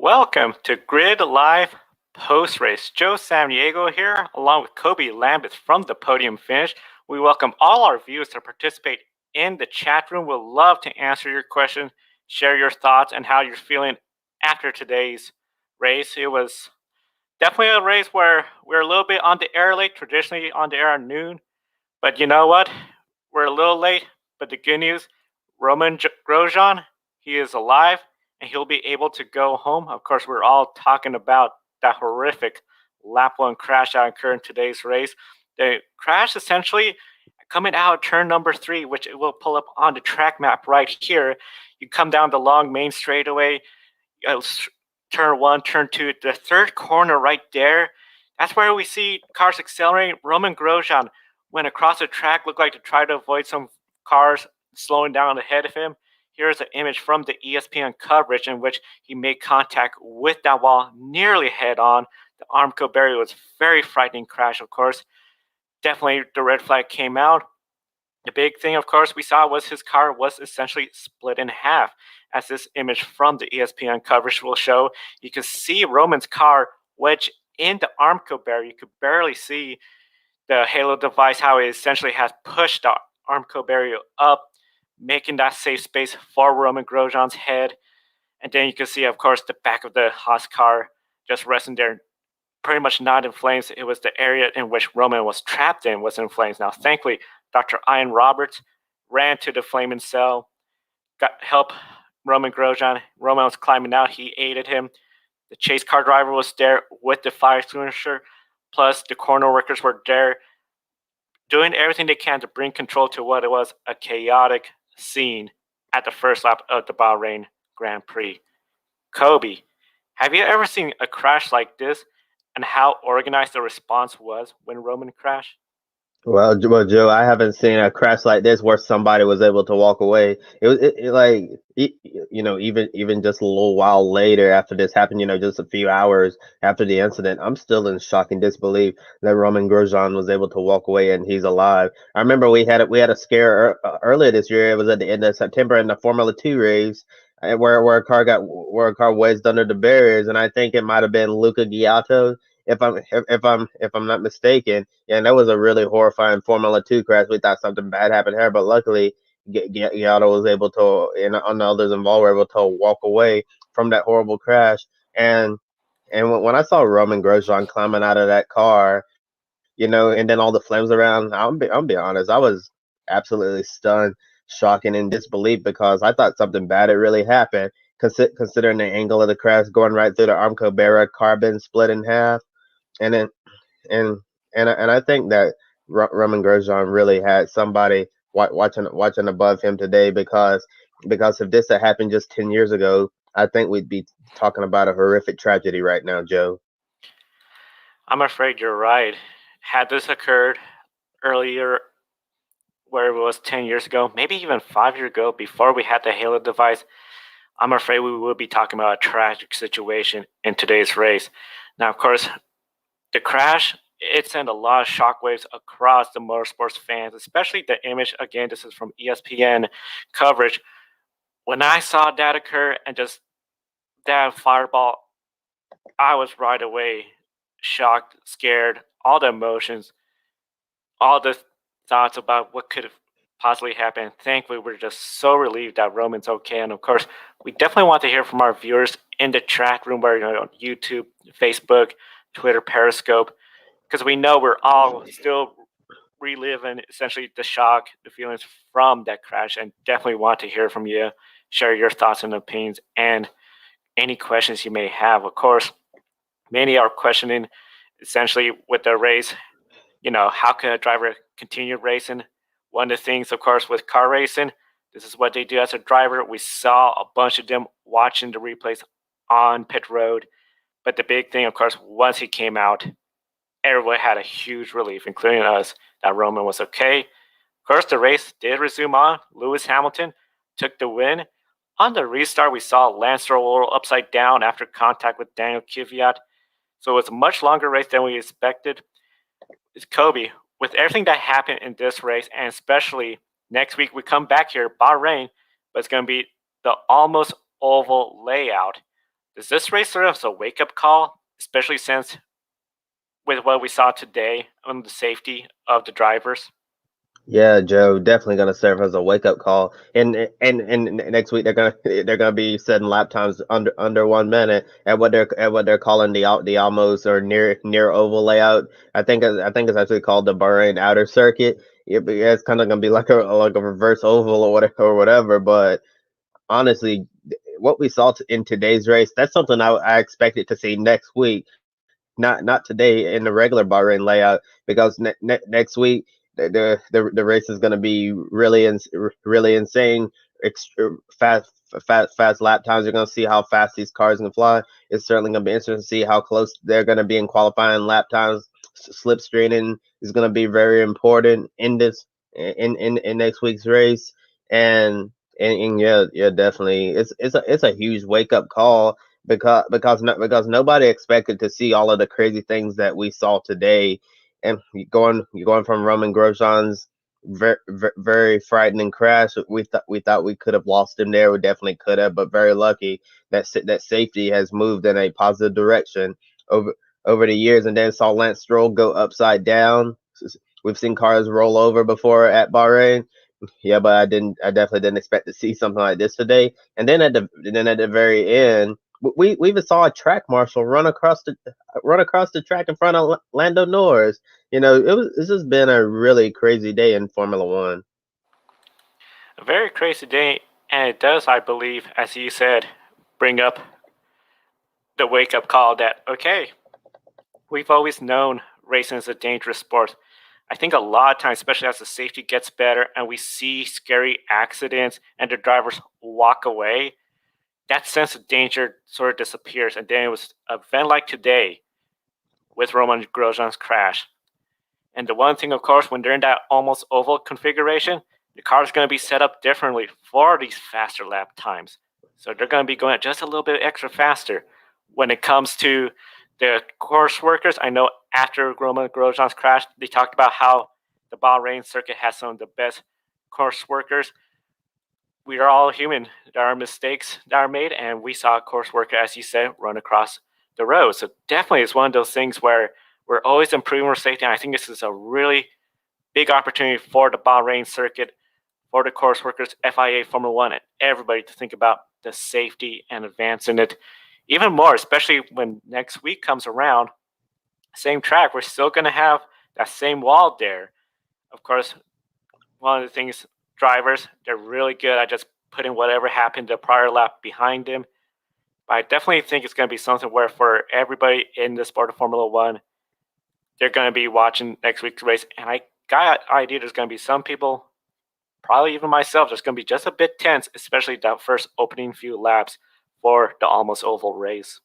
Welcome to Grid Live Post Race. Joe Samaniego here, along with Kobe Lambeth from the Podium Finish. We welcome all our viewers to participate in the chat room. We'll love to answer your questions, share your thoughts, and how you're feeling after today's race. It was definitely a race where we're a little bit on the air late, traditionally on the air at noon. But you know what? We're a little late, but the good news, Romain Grosjean, he is alive and he'll be able to go home. Of course, we're all talking about that horrific lap one crash that occurred in today's race. The crash essentially coming out of turn number 3, which it will pull up on the track map right here. You come down the long main straightaway, turn 1, turn 2, the third corner right there. That's where we see cars accelerating. Romain Grosjean went across the track, looked like to try to avoid some cars slowing down ahead of him. Here's an image from the ESPN coverage in which he made contact with that wall nearly head on. The Armco barrier was a very frightening crash, of course. Definitely the red flag came out. The big thing, of course, we saw was his car was essentially split in half. As this image from the ESPN coverage will show, you can see Roman's car wedged in the Armco barrier. You could barely see the Halo device, how it essentially has pushed the Armco barrier up, making that safe space for Romain Grosjean's head. And then you can see, of course, the back of the Haas car just resting there, pretty much not in flames. It was the area in which Roman was trapped in was in flames. Now, thankfully, Dr. Ian Roberts ran to the flaming cell, got help Romain Grosjean. Roman was climbing out. He aided him. The chase car driver was there with the fire extinguisher, plus the corner workers were there doing everything they can to bring control to what it was a chaotic scene at the first lap of the Bahrain Grand Prix. Kobe, have you ever seen a crash like this and how organized the response was when Roman crashed? Well, Joe, I haven't seen a crash like this where somebody was able to walk away. Even just a little while later after this happened, just a few hours after the incident, I'm still in shock and disbelief that Roman Grosjean was able to walk away and he's alive. I remember we had a scare earlier this year. It was at the end of September in the Formula Two race. Where a car wedged under the barriers, and I think it might have been Luca Giotto, if I'm not mistaken. Yeah, and that was a really horrifying Formula Two crash. We thought something bad happened here, but luckily, Giotto was able to, and the others involved were able to walk away from that horrible crash. And when I saw Roman Grosjean climbing out of that car, and then all the flames around, I'll be honest, I was absolutely stunned, shocking, in disbelief because I thought something bad had really happened. Considering the angle of the crash going right through the Armco barrier, carbon split in half, and then and and I think that Roman Grosjean really had somebody watching above him today because if this had happened just 10 years ago, I think we'd be talking about a horrific tragedy right now, Joe. I'm afraid you're right. Had this occurred earlier, where it was 10 years ago, maybe even 5 years ago, before we had the Halo device, I'm afraid we would be talking about a tragic situation in today's race. Now, of course, the crash, it sent a lot of shockwaves across the motorsports fans, especially the image. Again, this is from ESPN coverage. When I saw that occur and just that fireball, I was right away shocked, scared, all the emotions, all the thoughts about what could have possibly happened. Thankfully, we're just so relieved that Roman's okay. And of course, we definitely want to hear from our viewers in the chat room, where on YouTube, Facebook, Twitter, Periscope, because we know we're all still reliving essentially the shock, the feelings from that crash, and definitely want to hear from you. Share your thoughts and opinions and any questions you may have. Of course, many are questioning essentially with the race, how can a driver continue racing? One of the things, of course, with car racing, this is what they do as a driver. We saw a bunch of them watching the replays on pit road. But the big thing, of course, once he came out, everyone had a huge relief, including us, that Roman was okay. Of course, the race did resume on. Lewis Hamilton took the win. On the restart, we saw Lance Stroll upside down after contact with Daniel Kvyat. So it was a much longer race than we expected. It's Kobe. With everything that happened in this race, and especially next week, we come back here, Bahrain, but it's going to be the almost oval layout. Does this race serve as a wake-up call, especially since with what we saw today on the safety of the drivers? Yeah, Joe, definitely gonna serve as a wake up call. And next week they're gonna be setting lap times under 1 minute at what they're calling the almost or near oval layout. I think it's actually called the Bahrain outer circuit. Yeah, it's kind of gonna be like a reverse oval or whatever. But honestly, what we saw in today's race, that's something I expected to see next week, not today in the regular Bahrain layout, because next week the race is going to be really insane, fast fast lap times. You're going to see how fast these cars can fly. It's certainly going to be interesting to see how close they're going to be in qualifying lap times. Slipstreaming is going to be very important in this in next week's race, and and yeah, definitely, it's a huge wake up call, because nobody expected to see all of the crazy things that we saw today. And you're going from Roman Grosjean's very frightening crash. We thought we could have lost him there. We definitely could have, but very lucky that that safety has moved in a positive direction over over the years. And then saw Lance Stroll go upside down. We've seen cars roll over before at Bahrain. Yeah, but I definitely didn't expect to see something like this today. And then at the very end, we even saw a track marshal run across the track in front of Lando Norris. This has been a really crazy day in Formula One. A very crazy day, and it does, I believe, as you said, bring up the wake-up call that, okay, we've always known racing is a dangerous sport. I think a lot of times, especially as the safety gets better and we see scary accidents and the drivers walk away, that sense of danger sort of disappears. And then it was an event like today with Roman Grosjean's crash. And the one thing, of course, when they're in that almost oval configuration, the car is going to be set up differently for these faster lap times. So they're going to be going just a little bit extra faster. When it comes to the course workers, I know after Roman Grosjean's crash, they talked about how the Bahrain circuit has some of the best course workers. We are all human. There are mistakes that are made, and we saw a course worker, as you said, run across the road. So definitely it's one of those things where we're always improving our safety, and I think this is a really big opportunity for the Bahrain circuit, for the course workers, FIA, Formula One, and everybody to think about the safety and advancing it even more, especially when next week comes around. Same track, we're still going to have that same wall there. Of course, one of the things, drivers, they're really good at just putting whatever happened the prior lap behind them. But I definitely think it's going to be something where for everybody in the sport of Formula One, they're going to be watching next week's race. And I got an idea there's going to be some people, probably even myself, that's going to be just a bit tense, especially that first opening few laps for the almost oval race.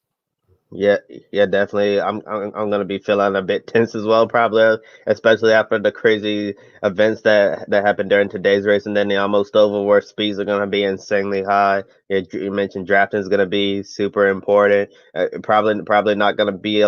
Yeah, yeah, definitely. I'm gonna be feeling a bit tense as well, probably, especially after the crazy events that happened during today's race, and then the almost over, where speeds are gonna be insanely high. Yeah, you mentioned drafting is gonna be super important. Probably not gonna be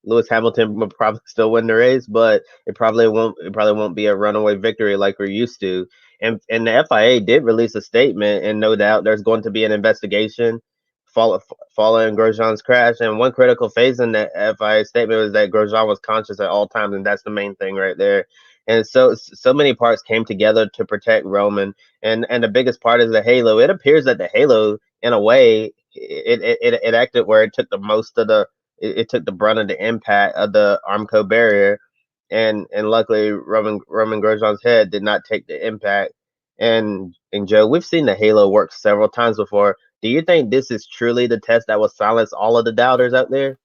Lewis Hamilton will probably still win the race, but it probably won't be a runaway victory like we're used to. And the FIA did release a statement, and no doubt there's going to be an investigation follow, following Grosjean's crash. And one critical phase in the FIA statement was that Grosjean was conscious at all times, and that's the main thing right there. And so many parts came together to protect Roman, and the biggest part is the halo. It appears that the halo, in a way, it acted where it took the most of it took the brunt of the impact of the Armco barrier, and luckily Roman Grosjean's head did not take the impact. And Joe, we've seen the halo work several times before. Do you think this is truly the test that will silence all of the doubters out there?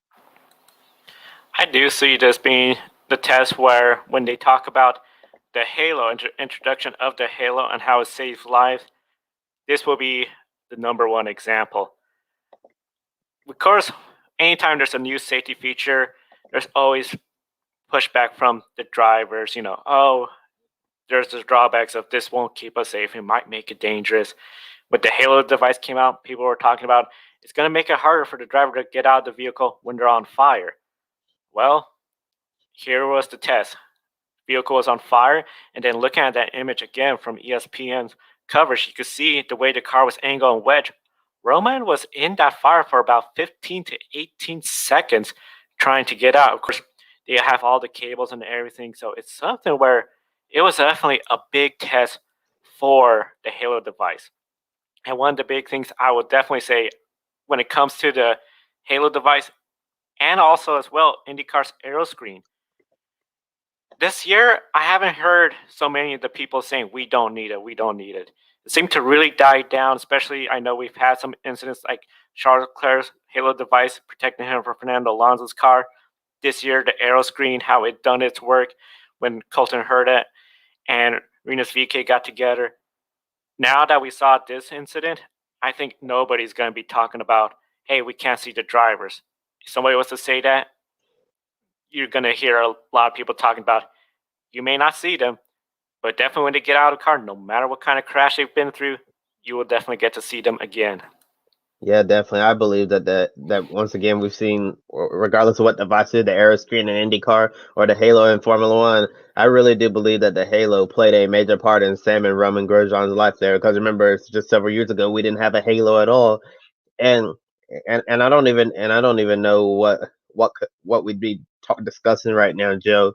I do see this being the test where when they talk about the Halo, introduction of the Halo and how it saves lives, this will be the number one example. Of course, anytime there's a new safety feature, there's always pushback from the drivers. Oh, there's the drawbacks of this won't keep us safe. It might make it dangerous. When the Halo device came out, people were talking about it's going to make it harder for the driver to get out of the vehicle when they're on fire. Well, here was the test. Vehicle was on fire, and then looking at that image again from ESPN's coverage, you could see the way the car was angled and wedged Roman was in that fire for about 15 to 18 seconds trying to get out. Of course, they have all the cables and everything, so it's something where it was definitely a big test for the Halo device. And one of the big things I would definitely say when it comes to the Halo device, and also as well IndyCar's aero screen, this year I haven't heard so many of the people saying we don't need it, we don't need it. It seemed to really die down, especially I know we've had some incidents like Charles Leclerc's Halo device protecting him from Fernando Alonso's car. This year, the aero screen, how it done its work when Colton Herta and Rinus VK got together. Now that we saw this incident, I think nobody's going to be talking about, hey, we can't see the drivers. If somebody was to say that, you're going to hear a lot of people talking about, you may not see them, but definitely when they get out of the car, no matter what kind of crash they've been through, you will definitely get to see them again. Yeah, definitely. I believe that once again we've seen, regardless of what device is, the Aero screen in IndyCar or the Halo in Formula One, I really do believe that the Halo played a major part in Sam and Roman Grosjean's life there. Because remember, it's just several years ago we didn't have a Halo at all, and and I don't even know what we'd be discussing right now, Joe,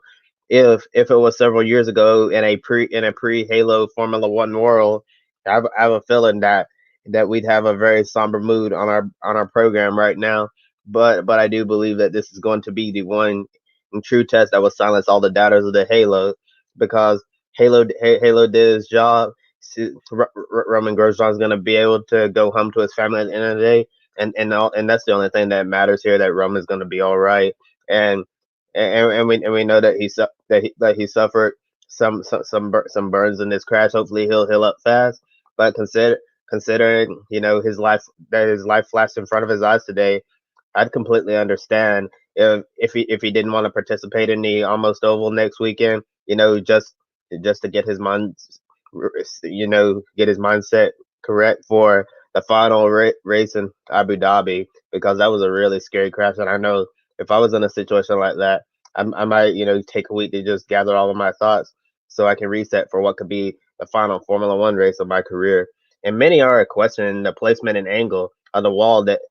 if it was several years ago in a pre Halo Formula One world. I have a feeling that we'd have a very somber mood on our program right now. But I do believe that this is going to be the one true test that will silence all the doubters of the Halo, because Halo did his job. Roman Grosjean is going to be able to go home to his family at the end of the day, and that's the only thing that matters here. That Roman's going to be all right, and and we know that he suffered some burns in this crash. Hopefully he'll heal up fast. But considering his life flashed in front of his eyes today, I'd completely understand if he didn't want to participate in the almost oval next weekend. Just to get his get his mindset correct for the final race in Abu Dhabi, because that was a really scary crash. And I know if I was in a situation like that, I might take a week to just gather all of my thoughts so I can reset for what could be the final Formula One race of my career. And many are questioning the placement and angle of the wall that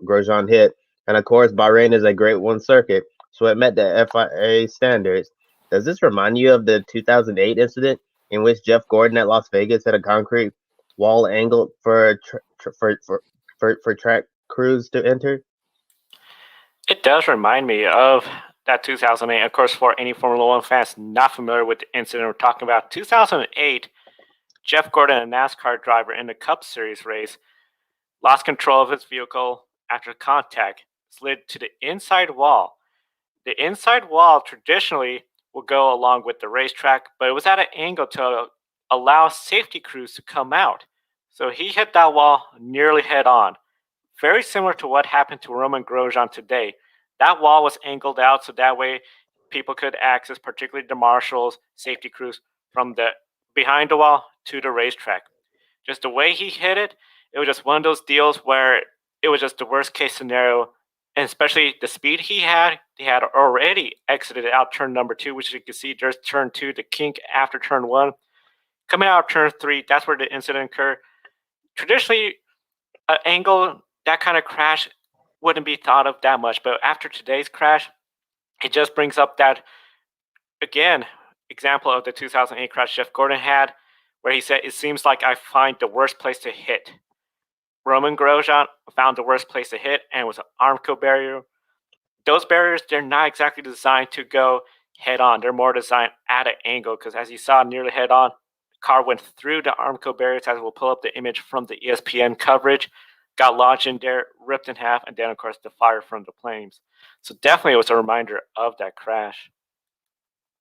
Grosjean hit. And of course, Bahrain is a Grade 1 circuit, so it met the FIA standards. Does this remind you of the 2008 incident in which Jeff Gordon at Las Vegas had a concrete wall angled for track crews to enter? It does remind me of that 2008. Of course, for any Formula One fans not familiar with the incident we're talking about, 2008, Jeff Gordon, a NASCAR driver in the Cup Series race, lost control of his vehicle after contact, slid to the inside wall. The inside wall traditionally will go along with the racetrack, but it was at an angle to allow safety crews to come out. So he hit that wall nearly head on. Very similar to what happened to Roman Grosjean today. That wall was angled out so that way people could access, particularly the marshals, safety crews, from the behind the wall to the racetrack. Just the way he hit it, it was just one of those deals where it was just the worst case scenario. And especially the speed he had already exited out turn number 2, which you can see there's turn 2, the kink after turn 1. Coming out of turn 3, that's where the incident occurred. Traditionally, an angle, that kind of crash wouldn't be thought of that much. But after today's crash, it just brings up that, again, example of the 2008 crash Jeff Gordon had, where he said, it seems like I find the worst place to hit. Roman Grosjean found the worst place to hit, and it was an Armco barrier. Those barriers, they're not exactly designed to go head on. They're more designed at an angle, because as you saw nearly head on, the car went through the Armco barriers, as we'll pull up the image from the ESPN coverage, got launched in there, ripped in half, and then, of course, the fire from the flames. So definitely it was a reminder of that crash.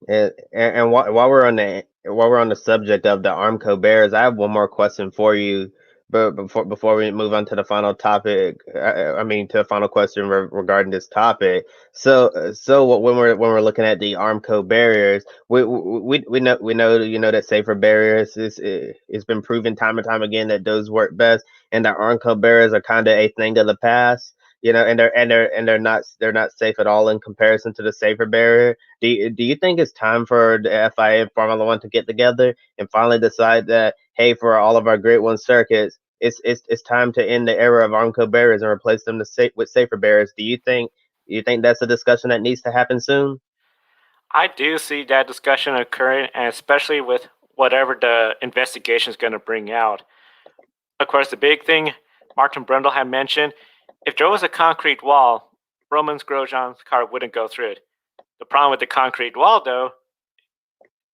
And while we're on the subject of the Armco Bears, I have one more question for you. But before we move on to the final topic, I mean to the final question regarding this topic. When we're looking at the Armco barriers, we know that safer barriers is it's been proven time and time again that those work best, and the Armco barriers are kind of a thing of the past. They're not safe at all in comparison to the safer barrier. Do you think it's time for the FIA and Formula One to get together and finally decide that, hey, for all of our Grade 1 circuits, it's time to end the era of Armco barriers and replace them with safer barriers. Do you think that's a discussion that needs to happen soon? I do see that discussion occurring, and especially with whatever the investigation is going to bring out. Of course, the big thing Martin Brundle had mentioned, if there was a concrete wall, Romain Grosjean's car wouldn't go through it. The problem with the concrete wall, though,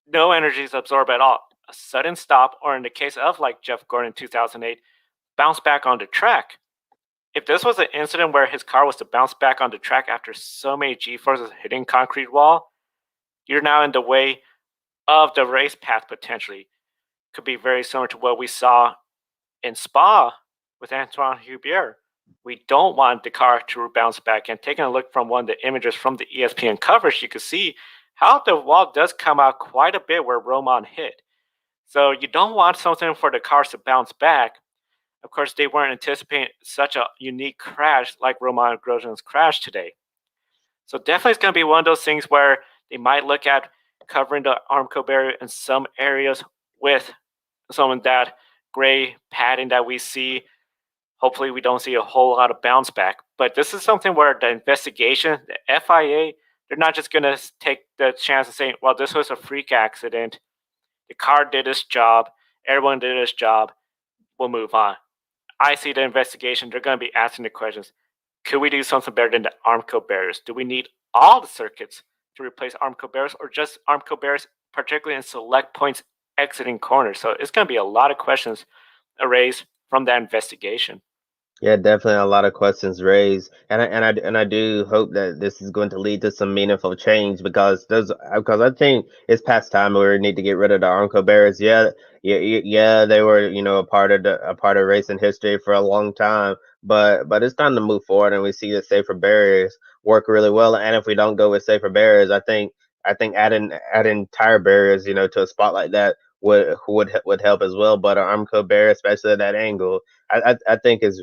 no energy is absorbed at all. A sudden stop, or in the case of like Jeff Gordon in 2008, bounce back on the track. If this was an incident where his car was to bounce back on the track after so many G-forces hitting concrete wall, you're now in the way of the race path potentially. Could be very similar to what we saw in Spa with Antoine Hubert. We don't want the car to bounce back. And taking a look from one of the images from the ESPN coverage, you can see how the wall does come out quite a bit where Roman hit. So you don't want something for the cars to bounce back. Of course, they weren't anticipating such a unique crash like Romain Grosjean's crash today. So definitely it's going to be one of those things where they might look at covering the Armco barrier in some areas with some of that gray padding that we see. Hopefully we don't see a whole lot of bounce back. But this is something where the investigation, the FIA, they're not just going to take the chance of saying, well, this was a freak accident. The car did its job. Everyone did its job. We'll move on. I see the investigation. They're going to be asking the questions. Could we do something better than the Armco barriers? Do we need all the circuits to replace Armco barriers, or just Armco barriers, particularly in select points exiting corners? So it's going to be a lot of questions raised from that investigation. Yeah, definitely a lot of questions raised, and I do hope that this is going to lead to some meaningful change because I think it's past time where we need to get rid of the Uncle Bears. Yeah, yeah, they were a part of racing history for a long time, but it's time to move forward, and we see that safer barriers work really well. And if we don't go with safer barriers, I think adding tire barriers, to a spot like that would help as well. But an Armco barrier, especially at that angle. I think is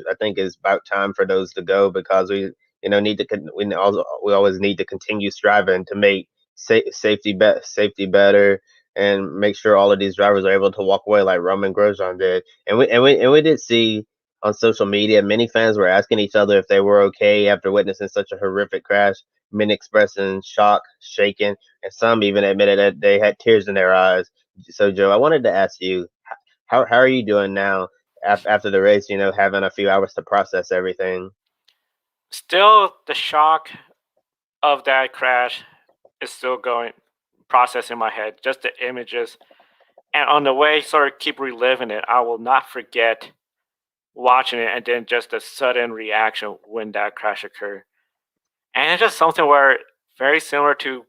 about time for those to go because we always need to continue striving to make safety better and make sure all of these drivers are able to walk away like Roman Grosjean did. And we did see on social media many fans were asking each other if they were okay after witnessing such a horrific crash. Many expressing shock, shaking, and some even admitted that they had tears in their eyes. So, Joe, I wanted to ask you, how are you doing now after the race? Having a few hours to process everything. Still, the shock of that crash is still going, processing in my head, just the images. And on the way, sort of keep reliving it. I will not forget watching it and then just the sudden reaction when that crash occurred. And it's just something where very similar to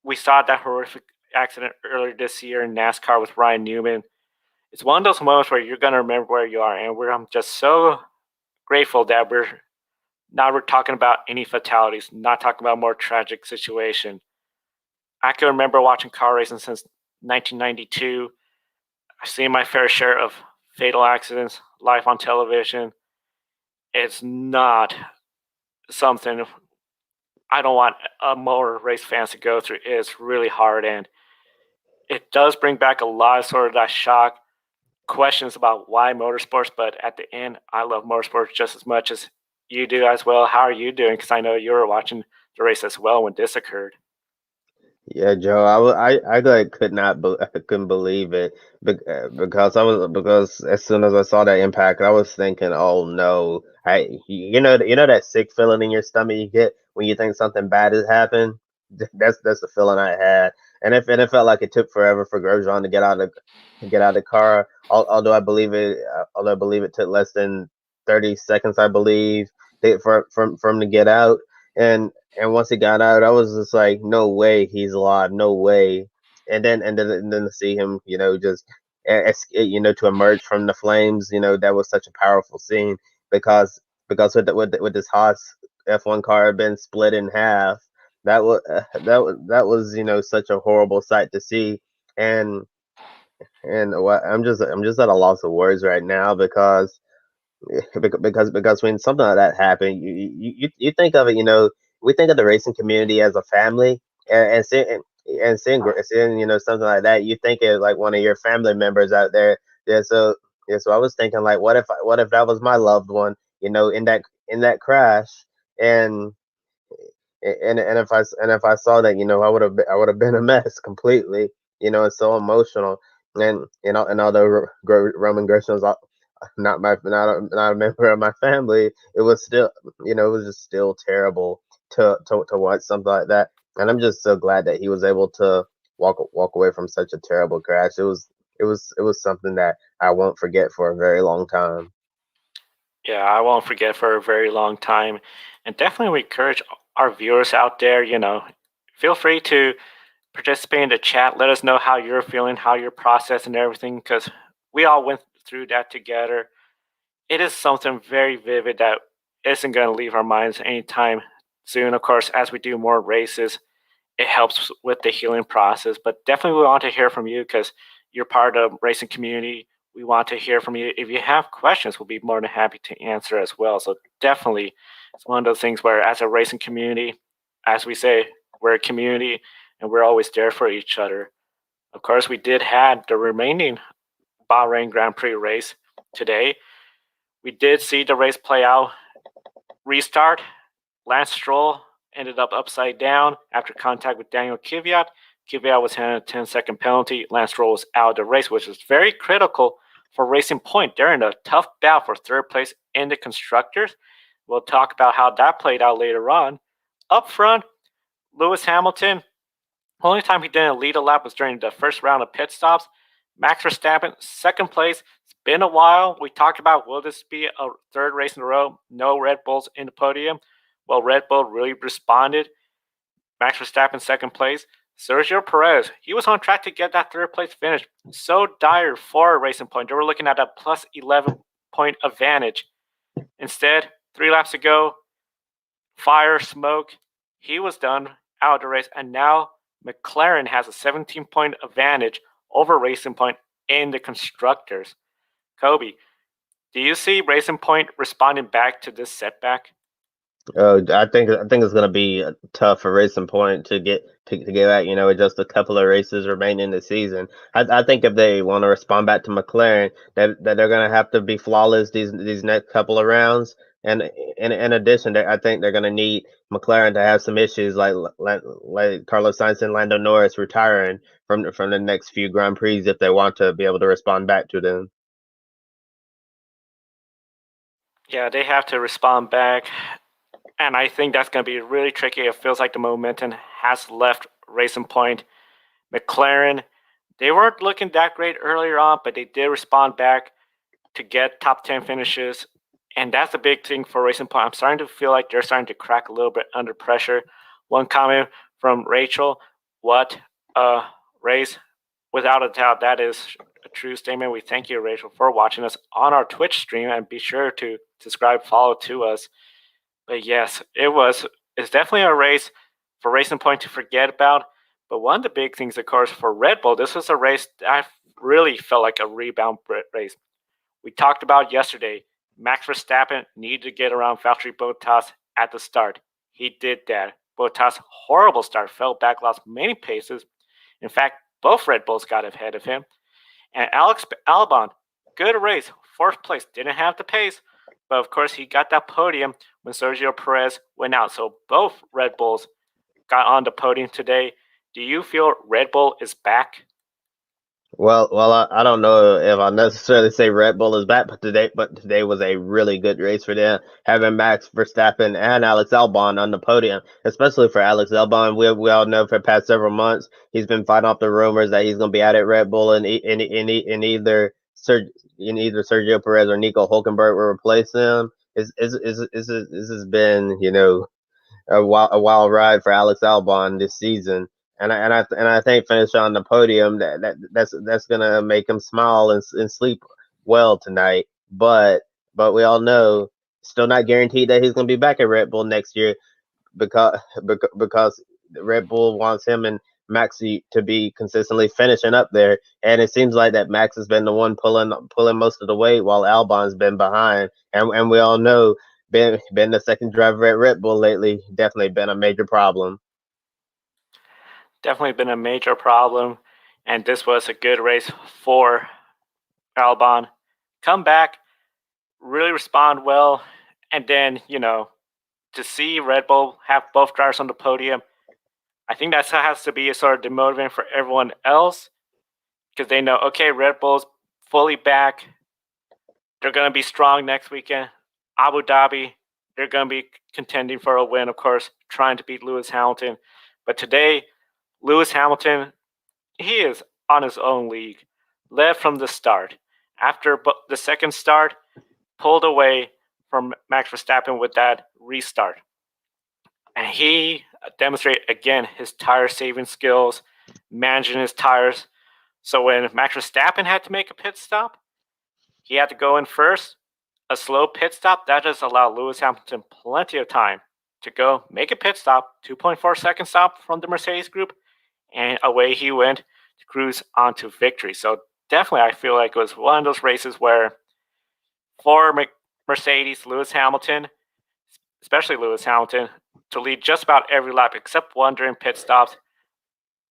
we saw that horrific accident earlier this year in NASCAR with Ryan Newman. It's one of those moments where you're gonna remember where you are, and I'm just so grateful that we're talking about any fatalities, not talking about more tragic situation. I can remember watching car racing since 1992. I've seen my fair share of fatal accidents live on television. It's not something I don't want more race fans to go through. It's really hard, and it does bring back a lot of sort of that shock, questions about why motorsports. But at the end, I love motorsports just as much as you do as well. How are you doing? Because I know you were watching the race as well when this occurred. Yeah, Joe, I like I couldn't believe it because as soon as I saw that impact, I was thinking, oh no, you know that sick feeling in your stomach you get when you think something bad has happened. That's the feeling I had, and it felt like it took forever for Grosjean to get out of the car. Although I believe it took less than 30 seconds, I believe, for him to get out. And once he got out, I was just like, no way he's alive, no way. And then to see him, just to emerge from the flames, that was such a powerful scene because with this Haas F1 car had been split in half. That was such a horrible sight to see. And I'm just at a loss of words right now because when something like that happened, you think of it. We think of the racing community as a family, and seeing something like that, you think it's like one of your family members out there. Yeah, so Yeah, so I was thinking like, what if that was my loved one, in that crash, and and if I saw that, I would have been a mess completely. It's so emotional, and and although Roman Grosjean was not a member of my family, it was still, it was just still terrible to watch something like that. And I'm just so glad that he was able to walk away from such a terrible crash. It was something that I won't forget for a very long time. Yeah, I won't forget for a very long time. And definitely we encourage our viewers out there, feel free to participate in the chat. Let us know how you're feeling, how you're processing everything, because we all went through that together. It is something very vivid that isn't going to leave our minds anytime soon. Of course, as we do more races, it helps with the healing process. But definitely, we want to hear from you because you're part of the racing community. We want to hear from you. If you have questions, we'll be more than happy to answer as well. So definitely, it's one of those things where, as a racing community, as we say, we're a community and we're always there for each other. Of course, we did have the remaining Bahrain Grand Prix race today. We did see the race play out. Restart. Lance Stroll ended up upside down after contact with Daniel Kvyat. Kvyat was handed a 10-second penalty. Lance Stroll was out of the race, which was very critical for Racing Point during a tough battle for third place in the constructors. We'll talk about how that played out later on. Up front, Lewis Hamilton. The only time he didn't lead a lap was during the first round of pit stops. Max Verstappen, second place. It's been a while. We talked about, will this be a third race in a row? No Red Bulls in the podium. Well, Red Bull really responded. Max Verstappen, second place. Sergio Perez, he was on track to get that third place finish. So dire for a Racing Point. They were looking at a plus 11-point advantage. Instead, 3 laps ago, fire, smoke, he was done out of the race. And now McLaren has a 17-point advantage over Racing Point in the constructors. Kobe, do you see Racing Point responding back to this setback? I think it's gonna be tough for Racing Point to get at, with just a couple of races remaining in the season. I think if they want to respond back to McLaren, that they're gonna have to be flawless these next couple of rounds. And in addition, I think they're gonna need McLaren to have some issues like Carlos Sainz and Lando Norris retiring from the next few Grand Prix if they want to be able to respond back to them. Yeah, they have to respond back. And I think that's going to be really tricky. It feels like the momentum has left Racing Point. McLaren, they weren't looking that great earlier on, but they did respond back to get top 10 finishes. And that's a big thing for Racing Point. I'm starting to feel like they're starting to crack a little bit under pressure. One comment from Rachel, what a race. Without a doubt, that is a true statement. We thank you, Rachel, for watching us on our Twitch stream, and be sure to subscribe, follow to us. But yes, it's definitely a race for Racing Point to forget about. But one of the big things, of course, for Red Bull, this was a race that really felt like a rebound race. We talked about yesterday, Max Verstappen needed to get around Valtteri Bottas at the start. He did that. Bottas' horrible start, fell back, lost many paces. In fact, both Red Bulls got ahead of him. And Alex Albon, good race, fourth place, didn't have the pace, but of course he got that podium when Sergio Perez went out. So both Red Bulls got on the podium today. Do you feel Red Bull is back? I don't know if I necessarily say Red Bull is back, but today was a really good race for them, having Max Verstappen and Alex Albon on the podium. Especially for Alex Albon, we all know for the past several months he's been fighting off the rumors that he's going to be out at Red Bull, and in either Sergio Perez or Nico Hulkenberg will replace him. This has been, a wild ride for Alex Albon this season, and I think finish on the podium that's gonna make him smile and sleep well tonight. But we all know, still not guaranteed that he's gonna be back at Red Bull next year, because because Red Bull wants him and Maxi to be consistently finishing up there, and it seems like that Max has been the one pulling most of the weight while Albon's been behind, and we all know been the second driver at Red Bull lately, definitely been a major problem. Definitely been a major problem, and this was a good race for Albon. come back, really respond well, and then, to see Red Bull have both drivers on the podium, I think that has to be a sort of demotivating for everyone else because they know, okay, Red Bull's fully back. They're going to be strong next weekend. Abu Dhabi, they're going to be contending for a win, of course, trying to beat Lewis Hamilton. But today, Lewis Hamilton, he is on his own league, led from the start. After the second start, pulled away from Max Verstappen with that restart. And he demonstrated again his tire saving skills, managing his tires. So when Max Verstappen had to make a pit stop, he had to go in first. A slow pit stop that just allowed Lewis Hamilton plenty of time to go make a pit stop, 2.4 second stop from the Mercedes group, and away he went to cruise on to victory. So definitely, I feel like it was one of those races where for Mercedes, Lewis Hamilton, especially Lewis Hamilton, to lead just about every lap except one during pit stops.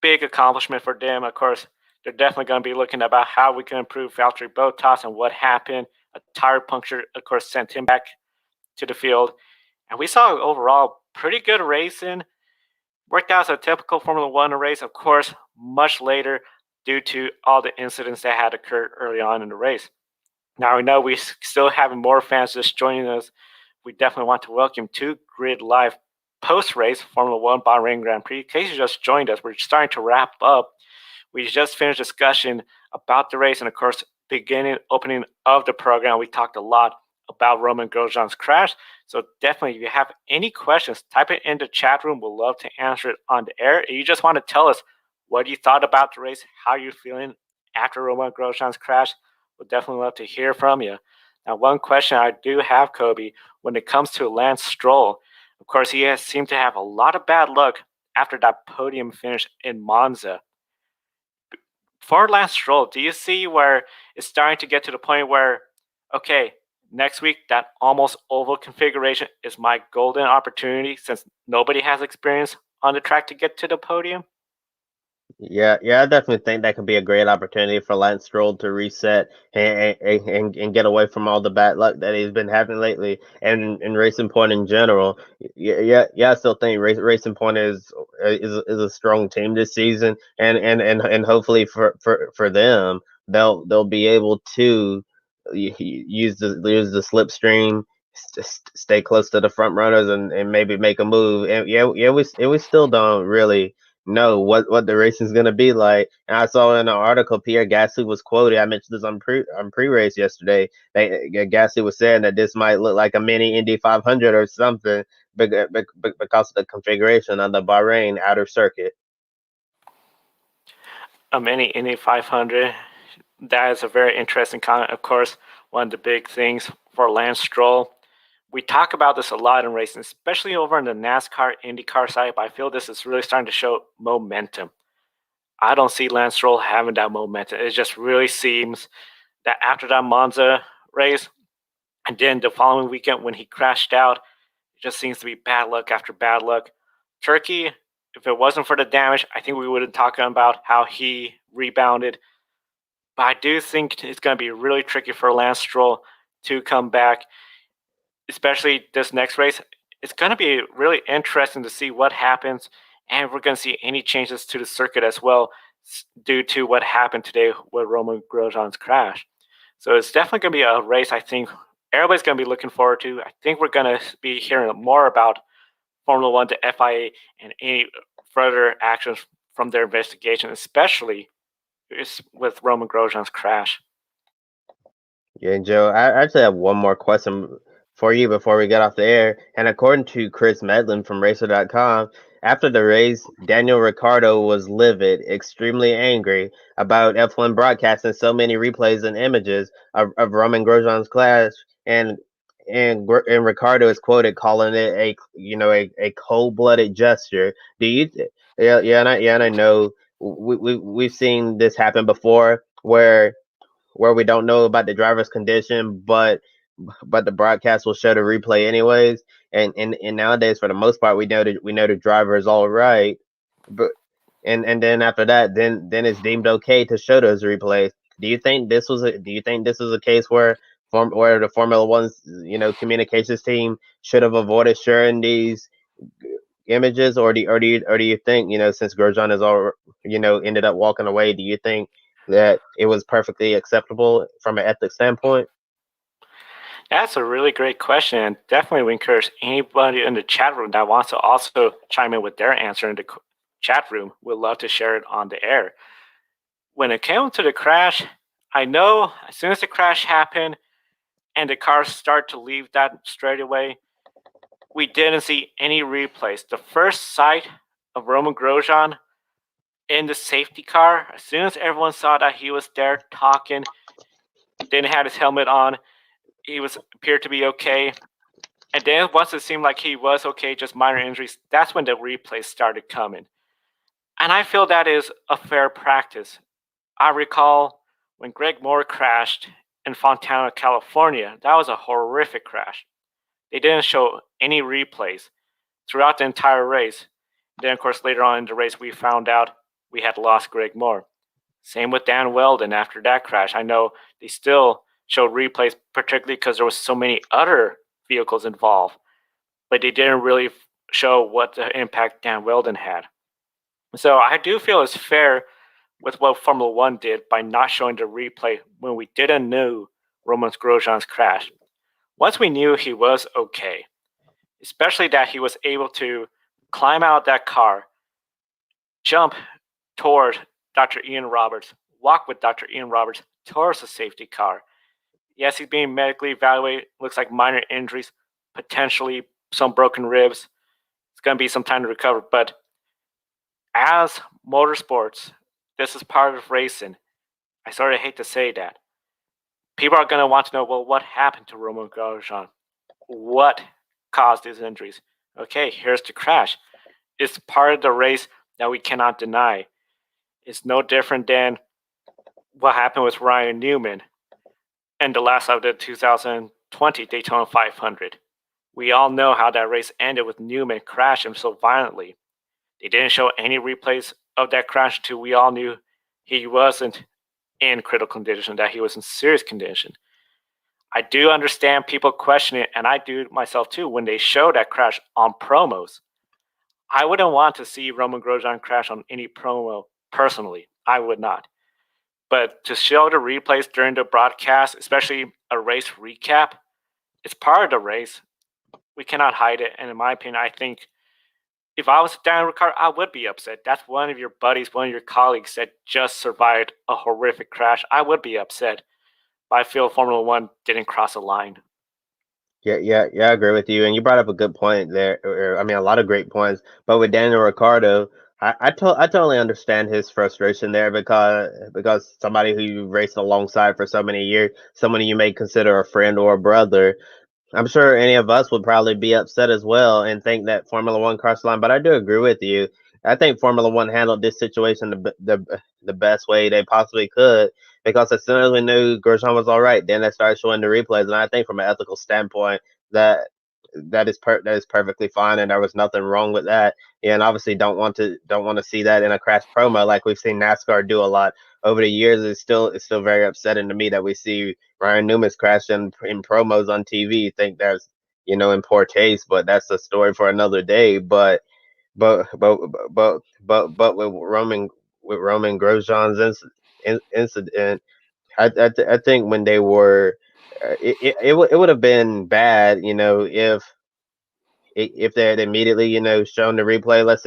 Big accomplishment for them. Of course, they're definitely going to be looking about how we can improve Valtteri Bottas and what happened. A tire puncture, of course, sent him back to the field. And we saw overall pretty good racing. Worked out as a typical Formula One race, of course, much later due to all the incidents that had occurred early on in the race. Now we know we still having more fans just joining us. We definitely want to welcome to Grid Live post-race Formula One Bahrain Grand Prix. In case you just joined us, we're starting to wrap up. We just finished discussion about the race, and of course, opening of the program, we talked a lot about Romain Grosjean's crash. So definitely, if you have any questions, type it in the chat room. We'll love to answer it on the air. If you just want to tell us what you thought about the race, how you're feeling after Romain Grosjean's crash, we'll definitely love to hear from you. Now, one question I do have, Kobe, when it comes to Lance Stroll, of course, he has seemed to have a lot of bad luck after that podium finish in Monza. For Lance Stroll, do you see where it's starting to get to the point where, okay, next week that almost oval configuration is my golden opportunity since nobody has experience on the track to get to the podium? Yeah, I definitely think that could be a great opportunity for Lance Stroll to reset and get away from all the bad luck that he's been having lately, and Racing Point in general. I still think Racing Point is a strong team this season, and hopefully for them they'll be able to use the slipstream. Stay close to the front runners and maybe make a move. And we still don't really know what the racing is going to be like. And I saw in an article Pierre Gasly was quoted. I mentioned this on pre-race yesterday. Gasly was saying that this might look like a mini Indy 500 or something because of the configuration on the Bahrain outer circuit. A mini Indy 500. That is a very interesting comment. Of course, one of the big things for Lance Stroll. We talk about this a lot in racing, especially over on the NASCAR, IndyCar side, but I feel this is really starting to show momentum. I don't see Lance Stroll having that momentum. It just really seems that after that Monza race, and then the following weekend when he crashed out, it just seems to be bad luck after bad luck. Turkey, if it wasn't for the damage, I think we would have talked about how he rebounded. But I do think it's going to be really tricky for Lance Stroll to come back, especially this next race. It's going to be really interesting to see what happens, and we're going to see any changes to the circuit as well due to what happened today with Romain Grosjean's crash. So it's definitely going to be a race I think everybody's going to be looking forward to. I think we're going to be hearing more about Formula One to FIA and any further actions from their investigation, especially with Romain Grosjean's crash. Yeah, Joe, I actually have one more question for you before we get off the air. And according to Chris Medlin from Racer.com, after the race, Daniel Ricciardo was livid, extremely angry about F1 broadcasting so many replays and images of Romain Grosjean's clash, and Ricciardo is quoted calling it a cold-blooded gesture. Do you? And I know we've seen this happen before where we don't know about the driver's condition, but the broadcast will show the replay anyways. And nowadays, for the most part, we know the driver is all right, but and then after that, then it's deemed okay to show those replays. Do you think this is a case where where the Formula One's communications team should have avoided sharing these images, or do you think since Grosjean has all ended up walking away, do you think that it was perfectly acceptable from an ethics standpoint? That's a really great question. And definitely, we encourage anybody in the chat room that wants to also chime in with their answer in the chat room. We'd love to share it on the air. When it came to the crash, I know as soon as the crash happened and the cars start to leave that straightaway, we didn't see any replays. The first sight of Romain Grosjean in the safety car, as soon as everyone saw that he was there talking, didn't have his helmet on, he was appeared to be okay. And then once it seemed like he was okay, just minor injuries, that's when the replays started coming. And I feel that is a fair practice. I recall when Greg Moore crashed in Fontana, California, that was a horrific crash. They didn't show any replays throughout the entire race. Then, of course, later on in the race, we found out we had lost Greg Moore. Same with Dan Weldon after that crash. I know they still showed replays, particularly because there was so many other vehicles involved, but they didn't really show what the impact Dan Weldon had. So I do feel it's fair with what Formula One did by not showing the replay when we didn't know Romain Grosjean's crash. Once we knew he was okay, especially that he was able to climb out that car, jump toward Dr. Ian Roberts, walk with Dr. Ian Roberts towards the safety car. Yes, he's being medically evaluated. Looks like minor injuries, potentially some broken ribs. It's going to be some time to recover. But as motorsports, this is part of racing. I sort of hate to say that. People are going to want to know, well, what happened to Romain Grosjean? What caused his injuries? Okay, here's the crash. It's part of the race that we cannot deny. It's no different than what happened with Ryan Newman in the last of the 2020 Daytona 500. We all know how that race ended with Newman crashing so violently. They didn't show any replays of that crash until we all knew he wasn't in critical condition, that he was in serious condition. I do understand people questioning it, and I do myself too, when they show that crash on promos. I wouldn't want to see Romain Grosjean crash on any promo personally. I would not. But to show the replays during the broadcast, especially a race recap, it's part of the race. We cannot hide it. And in my opinion, I think if I was Daniel Ricciardo, I would be upset. That's one of your buddies, one of your colleagues that just survived a horrific crash. I would be upset. But I feel Formula One didn't cross a line. Yeah, I agree with you. And you brought up a good point there. I mean, a lot of great points. But with Daniel Ricciardo, I totally understand his frustration there because somebody who you raced alongside for so many years, somebody you may consider a friend or a brother, I'm sure any of us would probably be upset as well and think that Formula One crossed the line. But I do agree with you. I think Formula One handled this situation the best way they possibly could because as soon as we knew Grosjean was all right, then they started showing the replays. And I think from an ethical standpoint, that that is perfectly fine, and there was nothing wrong with that. Yeah, and obviously don't want to see that in a crash promo like we've seen NASCAR do a lot over the years. It's still very upsetting to me that we see Ryan Newman's crash in promos on TV. Think that's in poor taste, but that's a story for another day. But but but with Roman Grosjean's incident, I think when they were, it would have been bad, if they had immediately, shown the replay. Let's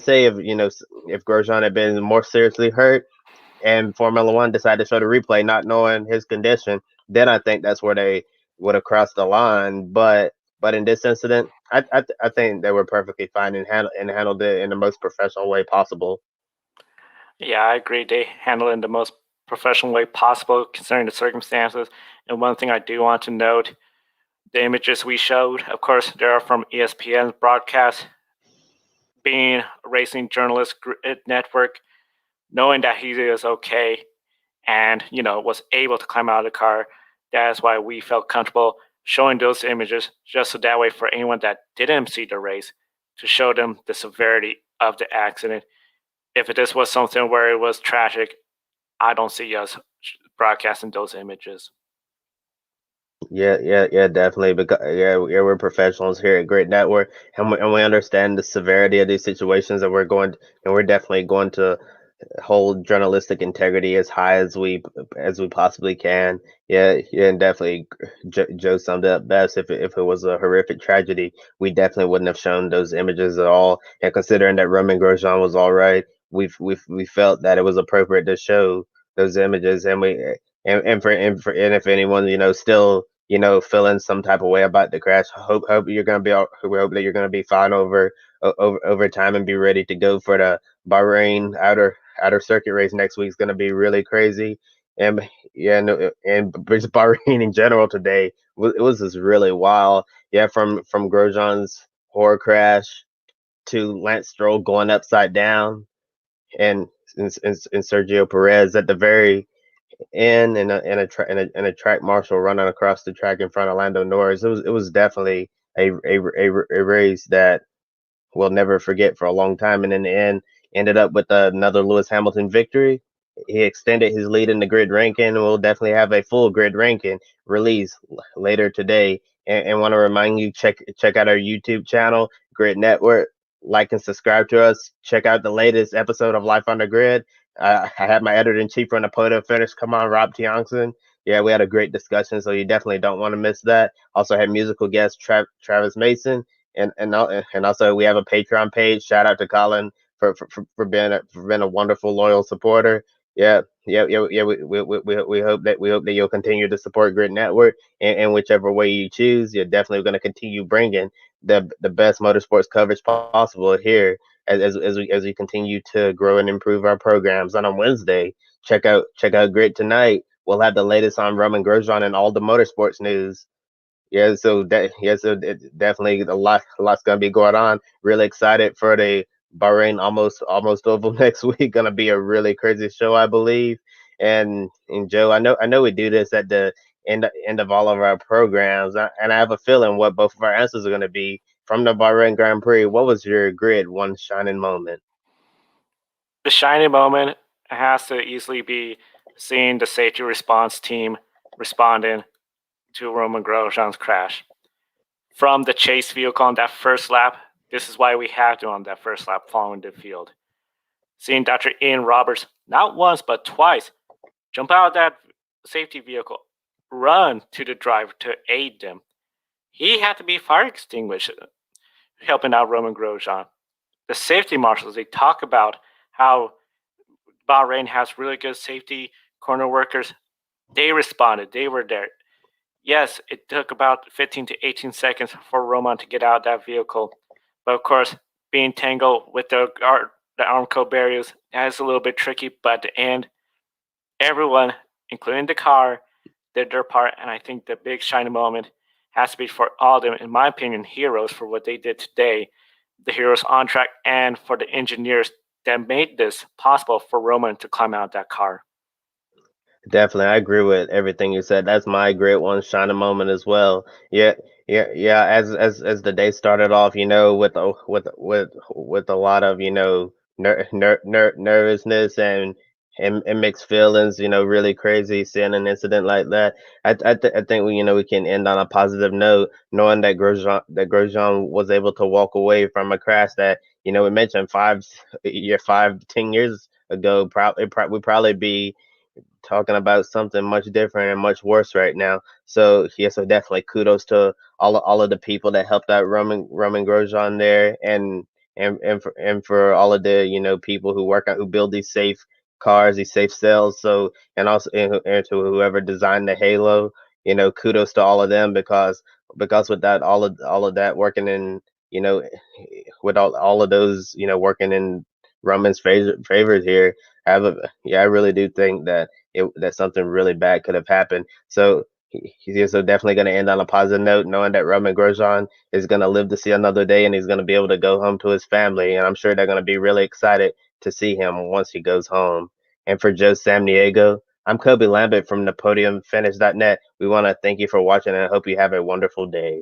say if if Grosjean had been more seriously hurt and Formula One decided to show the replay, not knowing his condition, then I think that's where they would have crossed the line. But in this incident, I think they were perfectly fine and handled it in the most professional way possible. Yeah, I agree. They handled it in the most professional way possible considering the circumstances. And one thing I do want to note, the images we showed, of course, they are from ESPN's broadcast. Being a racing journalist network, knowing that he is okay and was able to climb out of the car, that's why we felt comfortable showing those images, just so that way for anyone that didn't see the race, to show them the severity of the accident. If this was something where it was tragic, I don't see us broadcasting those images. Yeah, definitely. Because yeah, we're professionals here at Great Network, and we understand the severity of these situations, and we're definitely going to hold journalistic integrity as high as we possibly can. Yeah, and definitely, Joe summed it up best. If it was a horrific tragedy, we definitely wouldn't have shown those images at all. And considering that Romain Grosjean was all right, we felt that it was appropriate to show those images, and if anyone still feeling some type of way about the crash, hope you're gonna be we hope that you're gonna be fine over time and be ready to go for the Bahrain outer circuit race next week. Is going to be really crazy. And yeah, no, and just Bahrain in general today it was just really wild. Yeah, from Grosjean's horror crash to Lance Stroll going upside down, and and Sergio Perez at the very end, and a track marshal running across the track in front of Lando Norris. It was definitely a race that we'll never forget for a long time. And in the end, ended up with another Lewis Hamilton victory. He extended his lead in the grid ranking. We'll definitely have a full grid ranking release later today. And want to remind you, check out our YouTube channel, Grid Network. Like and subscribe to us. Check out the latest episode of Life on the Grid. I had my editor in chief from the Podium Finish. Come on, Rob Tiongson. Yeah, we had a great discussion, so you definitely don't want to miss that. Also had musical guest Travis Mason, and also we have a Patreon page. Shout out to Colin for being a wonderful loyal supporter. Yeah. We hope that you'll continue to support Grid Network in whichever way you choose. You're definitely going to continue bringing the best motorsports coverage possible here as we continue to grow and improve our programs. And on Wednesday, check out Grid Tonight. We'll have the latest on Roman Grosjean and all the motorsports news. Definitely a lot's gonna be going on. Really excited for the Bahrain almost oval next week. Gonna be a really crazy show, I believe. And Joe, I know we do this at the end of all of our programs, and I have a feeling what both of our answers are gonna be from the Bahrain Grand Prix. What was your grid one shining moment? The shining moment has to easily be seeing the safety response team responding to Roman Grosjean's crash. From the chase vehicle on that first lap, this is why we had to on that first lap following the field. Seeing Dr. Ian Roberts not once but twice jump out of that safety vehicle, run to the driver to aid them. He had to be fire extinguished, helping out Roman Grosjean. The safety marshals, they talk about how Bahrain has really good safety corner workers. They responded, they were there. Yes, it took about 15 to 18 seconds for Roman to get out of that vehicle. But of course, being tangled with the Armco barriers, that is a little bit tricky. But at the end, everyone, including the car, did their part. And I think the big shining moment has to be for all of them, in my opinion, heroes for what they did today. The heroes on track and for the engineers that made this possible for Roman to climb out of that car. Definitely, I agree with everything you said. That's my great one shining moment as well. Yeah. As the day started off, with a lot of nervousness and mixed feelings. Really crazy seeing an incident like that. I think we can end on a positive note, knowing that Grosjean was able to walk away from a crash that we mentioned 10 years ago. Probably would probably be talking about something much different and much worse right now. So yeah, so definitely kudos to all of the people that helped out Roman Grosjean there, and for all of the people who work out, who build these safe cars, these safe cells. So and to whoever designed the Halo, kudos to all of them, because without all of that working in you know with all of those working in Roman's favors here. I really do think that something really bad could have happened. So he's so definitely going to end on a positive note, knowing that Roman Grosjean is going to live to see another day, and he's going to be able to go home to his family. And I'm sure they're going to be really excited to see him once he goes home. And for Joe Samniego, I'm Kobe Lambert from the Podium Finish.net. We want to thank you for watching, and I hope you have a wonderful day.